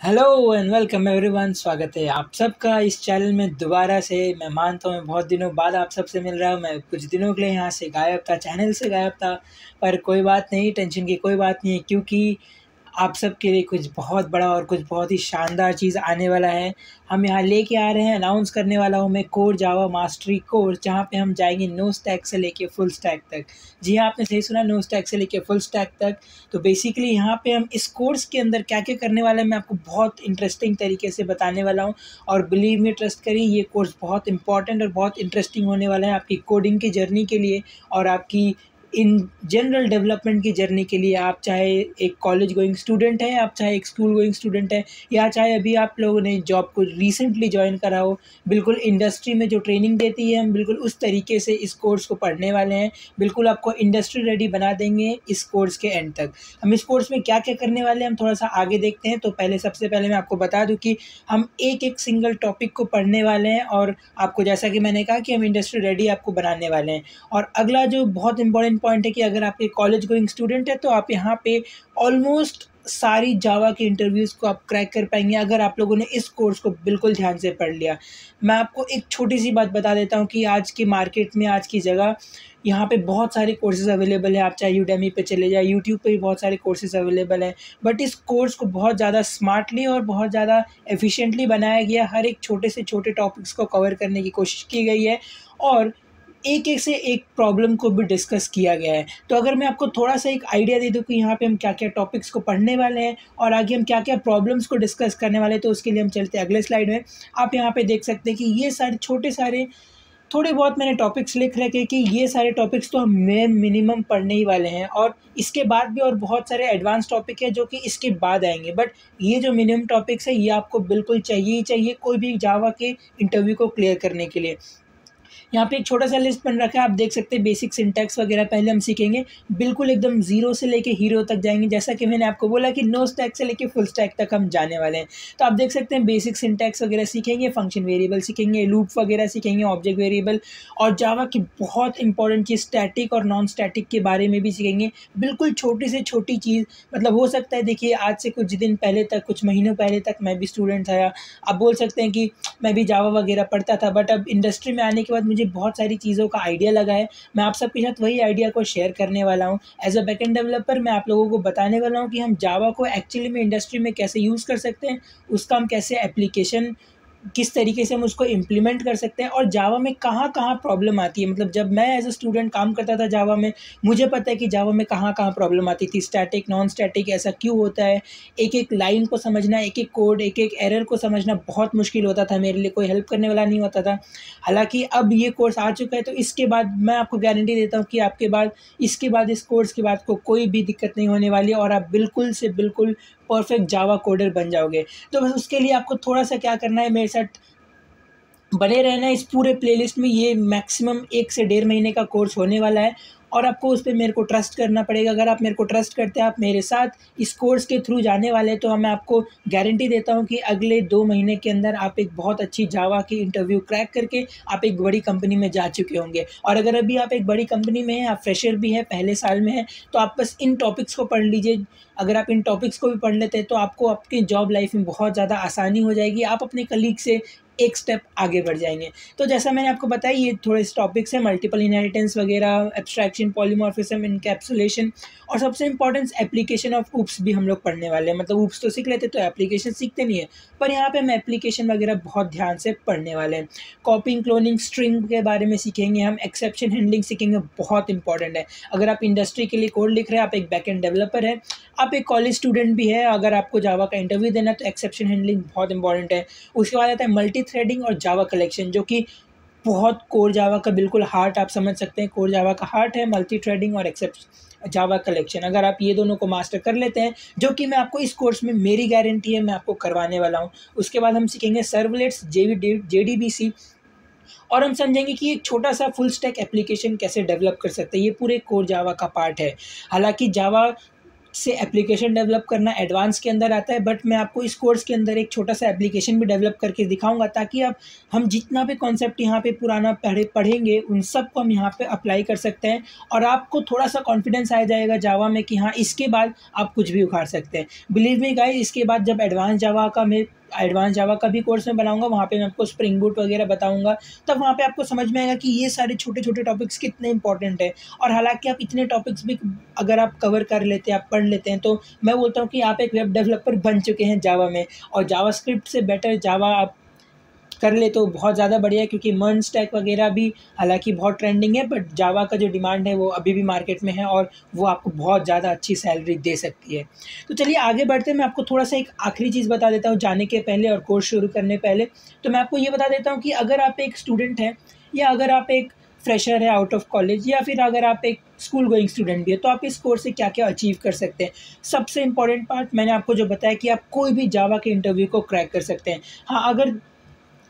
Hello and welcome everyone. स्वागत है आप सबका इस चैनल में दोबारा से। मैं मानता हूँ मैं बहुत दिनों बाद आप सबसे मिल रहा हूँ। मैं कुछ दिनों के लिए यहाँ से गायब था, चैनल से गायब था, पर कोई बात नहीं, टेंशन की कोई बात नहीं है, क्योंकि आप सबके लिए कुछ बहुत बड़ा और कुछ बहुत ही शानदार चीज़ आने वाला है। हम यहाँ लेके आ रहे हैं, अनाउंस करने वाला हूँ मैं कोर जावा मास्टरी कोर्स, जहाँ पे हम जाएंगे नो स्टैक से लेके फुल स्टैक तक। जी हाँ, आपने सही सुना, नो स्टैक से लेके फुल स्टैक तक। तो बेसिकली यहाँ पे हम इस कोर्स के अंदर क्या क्या करने वाले हैं मैं आपको बहुत इंटरेस्टिंग तरीके से बताने वाला हूँ। और बिलीव मी, ट्रस्ट करिए, ये कोर्स बहुत इंपॉर्टेंट और बहुत इंटरेस्टिंग होने वाला है आपकी कोडिंग की जर्नी के लिए और आपकी इन जनरल डेवलपमेंट की जर्नी के लिए। आप चाहे एक कॉलेज गोइंग स्टूडेंट है, आप चाहे एक स्कूल गोइंग स्टूडेंट है, या चाहे अभी आप लोगों ने जॉब को रिसेंटली ज्वाइन करा हो, बिल्कुल इंडस्ट्री में जो ट्रेनिंग देती है हम बिल्कुल उस तरीके से इस कोर्स को पढ़ने वाले हैं। बिल्कुल आपको इंडस्ट्री रेडी बना देंगे इस कोर्स के एंड तक। हम इस कोर्स में क्या क्या करने वाले हैं हम थोड़ा सा आगे देखते हैं। तो सबसे पहले मैं आपको बता दूं कि हम एक एक सिंगल टॉपिक को पढ़ने वाले हैं, और आपको, जैसा कि मैंने कहा, कि हम इंडस्ट्री रेडी आपको बनाने वाले हैं। और अगला जो बहुत इंपॉर्टेंट पॉइंट है कि अगर आप एक कॉलेज गोइंग स्टूडेंट है तो आप यहाँ पे ऑलमोस्ट सारी जावा के इंटरव्यूज़ को आप क्रैक कर पाएंगे अगर आप लोगों ने इस कोर्स को बिल्कुल ध्यान से पढ़ लिया। मैं आपको एक छोटी सी बात बता देता हूँ कि आज की मार्केट में, आज की जगह, यहाँ पे बहुत सारे कोर्सेज़ अवेलेबल है। आप चाहे यूडेमी पे चले जाए, यूट्यूब पे भी बहुत सारे कोर्सेज़ अवेलेबल हैं। बट इस कोर्स को बहुत ज़्यादा स्मार्टली और बहुत ज़्यादा एफिशिएंटली बनाया गया। हर एक छोटे से छोटे टॉपिक्स को कवर करने की कोशिश की गई है, और एक एक से एक प्रॉब्लम को भी डिस्कस किया गया है। तो अगर मैं आपको थोड़ा सा एक आइडिया दे दूँ कि यहाँ पे हम क्या क्या टॉपिक्स को पढ़ने वाले हैं और आगे हम क्या क्या प्रॉब्लम्स को डिस्कस करने वाले हैं, तो उसके लिए हम चलते हैं अगले स्लाइड में। आप यहाँ पे देख सकते हैं कि ये सारे छोटे सारे थोड़े बहुत मैंने टॉपिक्स लिख रखे कि ये सारे टॉपिक्स तो हम मिनिमम पढ़ने ही वाले हैं, और इसके बाद भी और बहुत सारे एडवांस टॉपिक है जो कि इसके बाद आएंगे। बट ये जो मिनिमम टॉपिक्स है ये आपको बिल्कुल चाहिए ही चाहिए कोई भी जावा के इंटरव्यू को क्लियर करने के लिए। यहाँ पे एक छोटा सा लिस्ट बन रखा है, आप देख सकते हैं। बेसिक सिंटैक्स वगैरह पहले हम सीखेंगे, बिल्कुल एकदम जीरो से लेके हीरो तक जाएंगे। जैसा कि मैंने आपको बोला कि नो स्टैक से लेके फुल स्टैक तक हम जाने वाले हैं। तो आप देख सकते हैं बेसिक सिंटैक्स वगैरह सीखेंगे, फंक्शन वेरिएबल सीखेंगे, लूप वगैरह सीखेंगे, ऑब्जेक्ट वेरिएबल, और जावा की बहुत इंपॉर्टेंट चीज़ स्टैटिक और नॉन स्टैटिक के बारे में भी सीखेंगे। बिल्कुल छोटी से छोटी चीज़, मतलब हो सकता है, देखिए, आज से कुछ दिन पहले तक, कुछ महीनों पहले तक मैं भी स्टूडेंट था, या आप बोल सकते हैं कि मैं भी जावा वगैरह पढ़ता था। बट अब इंडस्ट्री में आने के बाद मुझे बहुत सारी चीज़ों का आइडिया लगा है। मैं आप सबके साथ वही आइडिया को शेयर करने वाला हूँ। एज अ बैकएंड डेवलपर मैं आप लोगों को बताने वाला हूँ कि हम जावा को एक्चुअली में इंडस्ट्री में कैसे यूज़ कर सकते हैं, उसका हम कैसे एप्लीकेशन, किस तरीके से हम उसको इम्प्लीमेंट कर सकते हैं, और जावा में कहाँ-कहाँ प्रॉब्लम आती है। मतलब जब मैं एज़ अ स्टूडेंट काम करता था जावा में, मुझे पता है कि जावा में कहाँ-कहाँ प्रॉब्लम आती थी। स्टैटिक, नॉन स्टैटिक, ऐसा क्यों होता है, एक-एक लाइन को समझना, एक-एक कोड, एक-एक एरर को समझना बहुत मुश्किल होता था मेरे लिए, कोई हेल्प करने वाला नहीं होता था। हालाँकि अब ये कोर्स आ चुका है, तो इसके बाद मैं आपको गारंटी देता हूँ कि आपके बाद, इसके बाद, इस कोर्स के बाद को कोई भी दिक्कत नहीं होने वाली है, और आप बिल्कुल से बिल्कुल परफेक्ट जावा कोडर बन जाओगे। तो बस उसके लिए आपको थोड़ा-सा क्या करना है, मेरे साथ बने रहना है इस पूरे प्लेलिस्ट में। ये मैक्सिमम 1 से डेढ़ महीने का कोर्स होने वाला है, और आपको उस पे मेरे को ट्रस्ट करना पड़ेगा। अगर आप मेरे को ट्रस्ट करते हैं, आप मेरे साथ इस कोर्स के थ्रू जाने वाले हैं, तो मैं आपको गारंटी देता हूँ कि अगले 2 महीने के अंदर आप एक बहुत अच्छी जावा की इंटरव्यू क्रैक करके आप एक बड़ी कंपनी में जा चुके होंगे। और अगर अभी आप एक बड़ी कंपनी में हैं, आप फ्रेशर भी हैं, पहले साल में हैं, तो आप बस इन टॉपिक्स को पढ़ लीजिए। अगर आप इन टॉपिक्स को भी पढ़ लेते हैं तो आपको आपकी जॉब लाइफ में बहुत ज़्यादा आसानी हो जाएगी। आप अपने कलीग से एक स्टेप आगे बढ़ जाएँगे। तो जैसा मैंने आपको बताया, ये थोड़े से टॉपिक्स हैं, मल्टीपल इनहेरिटेंस वगैरह, एब्स्ट्रैक्शन, पॉलीमॉर्फिज्म, एनकैप्सुलेशन, और सबसे इम्पोर्टेंट एप्लीकेशन ऑफ ऊप्स भी हम लोग पढ़ने वाले हैं। मतलब ऊप्स तो सीख लेते तो एप्लीकेशन सीखते नहीं है, पर यहाँ पे हम एप्लीकेशन वगैरह बहुत ध्यान से पढ़ने वाले हैं। कॉपिंग, क्लोनिंग, स्ट्रिंग के बारे में सीखेंगे हम, एक्सेप्शन हैंडलिंग सीखेंगे, बहुत इंपॉर्टेंट है। अगर आप इंडस्ट्री के लिए कोड लिख रहे हैं, आप एक बैकएंड डेवलपर हैं, आप एक कॉलेज स्टूडेंट भी है, अगर आपको जावा का इंटरव्यू देना है, तो एक्सेप्शन हैंडलिंग बहुत इंपॉर्टेंट है। उसके बाद आता है मल्टी थ्रेडिंग और जावा कलेक्शन, जो कि बहुत कोर जावा का बिल्कुल हार्ट, आप समझ सकते हैं, कोर जावा का हार्ट है मल्टी थ्रेडिंग और एक्सेप्ट जावा कलेक्शन। अगर आप ये दोनों को मास्टर कर लेते हैं, जो कि मैं आपको इस कोर्स में, मेरी गारंटी है, मैं आपको करवाने वाला हूँ। उसके बाद हम सीखेंगे सर्वलेट्स, जेडीबीसी, और हम समझेंगे कि एक छोटा सा फुल स्टैक एप्लीकेशन कैसे डेवलप कर सकते हैं। ये पूरे कोर जावा का पार्ट है। हालांकि जावा से एप्लीकेशन डेवलप करना एडवांस के अंदर आता है, बट मैं आपको इस कोर्स के अंदर एक छोटा सा एप्लीकेशन भी डेवलप करके दिखाऊंगा, ताकि अब हम जितना भी कॉन्सेप्ट यहाँ पे पुराना पढ़ेंगे उन सब को हम यहाँ पे अप्लाई कर सकते हैं, और आपको थोड़ा सा कॉन्फिडेंस आ जाएगा जावा में कि हाँ इसके बाद आप कुछ भी उखाड़ सकते हैं। बिलीव मी गाइस, इसके बाद जब एडवांस जावा का भी कोर्स मैं बनाऊंगा, वहाँ पे मैं आपको स्प्रिंग बूट वगैरह बताऊंगा, तब वहाँ पे आपको समझ में आएगा कि ये सारे छोटे छोटे टॉपिक्स कितने इंपॉर्टेंट है। और हालांकि आप इतने टॉपिक्स भी अगर आप कवर कर लेते हैं, आप पढ़ लेते हैं, तो मैं बोलता हूँ कि आप एक वेब डेवलपर बन चुके हैं जावा में। और जावास्क्रिप्ट से बेटर जावा आप कर ले तो बहुत ज़्यादा बढ़िया है, क्योंकि मर्न स्टैक वगैरह भी हालांकि बहुत ट्रेंडिंग है, बट जावा का जो डिमांड है वो अभी भी मार्केट में है, और वो आपको बहुत ज़्यादा अच्छी सैलरी दे सकती है। तो चलिए आगे बढ़ते हैं। मैं आपको थोड़ा सा एक आखिरी चीज़ बता देता हूँ जाने के पहले और कोर्स शुरू करने पहले। तो मैं आपको ये बता देता हूँ कि अगर आप एक स्टूडेंट हैं, या अगर आप एक फ्रेशर है आउट ऑफ कॉलेज, या फिर अगर आप एक स्कूल गोइंग स्टूडेंट भी है, तो आप इस कोर्स से क्या क्या अचीव कर सकते हैं। सबसे इंपॉर्टेंट पार्ट मैंने आपको जो बताया कि आप कोई भी जावा के इंटरव्यू को क्रैक कर सकते हैं। हाँ, अगर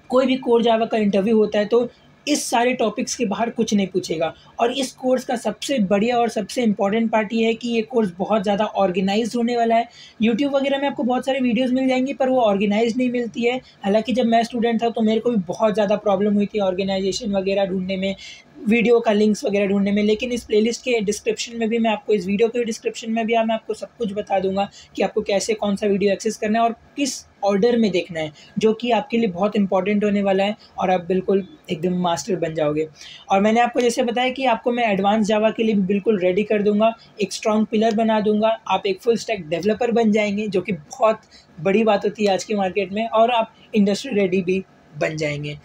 कोई भी कोर जावा का इंटरव्यू होता है तो इस सारे टॉपिक्स के बाहर कुछ नहीं पूछेगा। और इस कोर्स का सबसे बढ़िया और सबसे इम्पॉर्टेंट पार्ट ये है कि ये कोर्स बहुत ज़्यादा ऑर्गेनाइज्ड होने वाला है। यूट्यूब वगैरह में आपको बहुत सारी वीडियोस मिल जाएंगी, पर वो ऑर्गेनाइज नहीं मिलती है। हालांकि जब मैं स्टूडेंट था तो मेरे को भी बहुत ज़्यादा प्रॉब्लम हुई थी ऑर्गेनाइजेशन वगैरह ढूंढने में, वीडियो का लिंक्स वगैरह ढूंढने में। लेकिन इस प्लेलिस्ट के डिस्क्रिप्शन में भी मैं आपको, इस वीडियो के डिस्क्रिप्शन में भी मैं आपको सब कुछ बता दूंगा कि आपको कैसे कौन सा वीडियो एक्सेस करना है और किस ऑर्डर में देखना है, जो कि आपके लिए बहुत इंपॉर्टेंट होने वाला है, और आप बिल्कुल एकदम मास्टर बन जाओगे। और मैंने आपको जैसे बताया कि आपको मैं एडवांस जावा के लिए भी बिल्कुल रेडी कर दूंगा, एक स्ट्रॉन्ग पिलर बना दूंगा, आप एक फुल स्टैक डेवलपर बन जाएंगे, जो कि बहुत बड़ी बात होती है आज के मार्केट में, और आप इंडस्ट्री रेडी भी बन जाएंगे।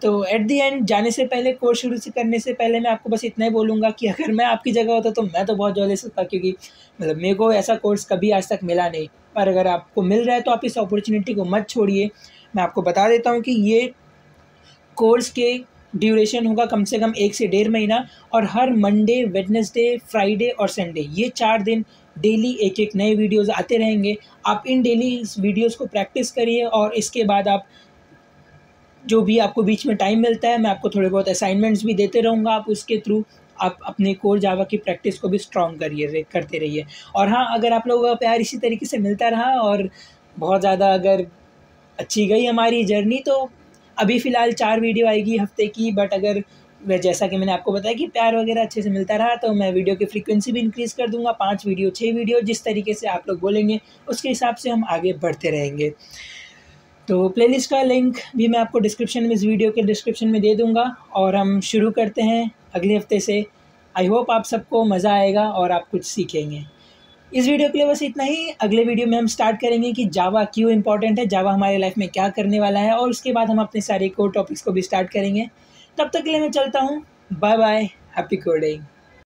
तो एट दी एंड जाने से पहले, कोर्स शुरू से करने से पहले, मैं आपको बस इतना ही बोलूँगा कि अगर मैं आपकी जगह होता तो मैं तो बहुत जॉलेस होता, क्योंकि मतलब मेरे को ऐसा कोर्स कभी आज तक मिला नहीं। पर अगर आपको मिल रहा है तो आप इस अपॉर्चुनिटी को मत छोड़िए। मैं आपको बता देता हूँ कि ये कोर्स के ड्यूरेशन होगा कम से कम 1 से 1.5 महीना, और हर मंडे, वेडनेसडे, फ्राइडे और संडे, ये 4 दिन डेली एक एक नए वीडियोज़ आते रहेंगे। आप इन डेली इस वीडियोज़ को प्रैक्टिस करिए, और इसके बाद आप जो भी आपको बीच में टाइम मिलता है, मैं आपको थोड़े बहुत असाइनमेंट्स भी देते रहूँगा, आप उसके थ्रू आप अपने कोर जावा की प्रैक्टिस को भी स्ट्रॉन्ग करते रहिए। और हाँ, अगर आप लोगों का प्यार इसी तरीके से मिलता रहा और बहुत ज़्यादा अगर अच्छी गई हमारी जर्नी, तो अभी फ़िलहाल 4 वीडियो आएगी हफ्ते की, बट अगर जैसा कि मैंने आपको बताया कि प्यार वगैरह अच्छे से मिलता रहा, तो मैं वीडियो की फ्रीक्वेंसी भी इंक्रीज़ कर दूँगा, 5 वीडियो, 6 वीडियो, जिस तरीके से आप लोग बोलेंगे उसके हिसाब से हम आगे बढ़ते रहेंगे। तो प्लेलिस्ट का लिंक भी मैं आपको डिस्क्रिप्शन में, इस वीडियो के डिस्क्रिप्शन में दे दूँगा, और हम शुरू करते हैं अगले हफ्ते से। आई होप आप सबको मज़ा आएगा और आप कुछ सीखेंगे। इस वीडियो के लिए बस इतना ही। अगले वीडियो में हम स्टार्ट करेंगे कि जावा क्यों इंपॉर्टेंट है, जावा हमारे लाइफ में क्या करने वाला है, और उसके बाद हम अपने सारे कोर टॉपिक्स को भी स्टार्ट करेंगे। तब तक के लिए मैं चलता हूँ। Bye bye, happy coding.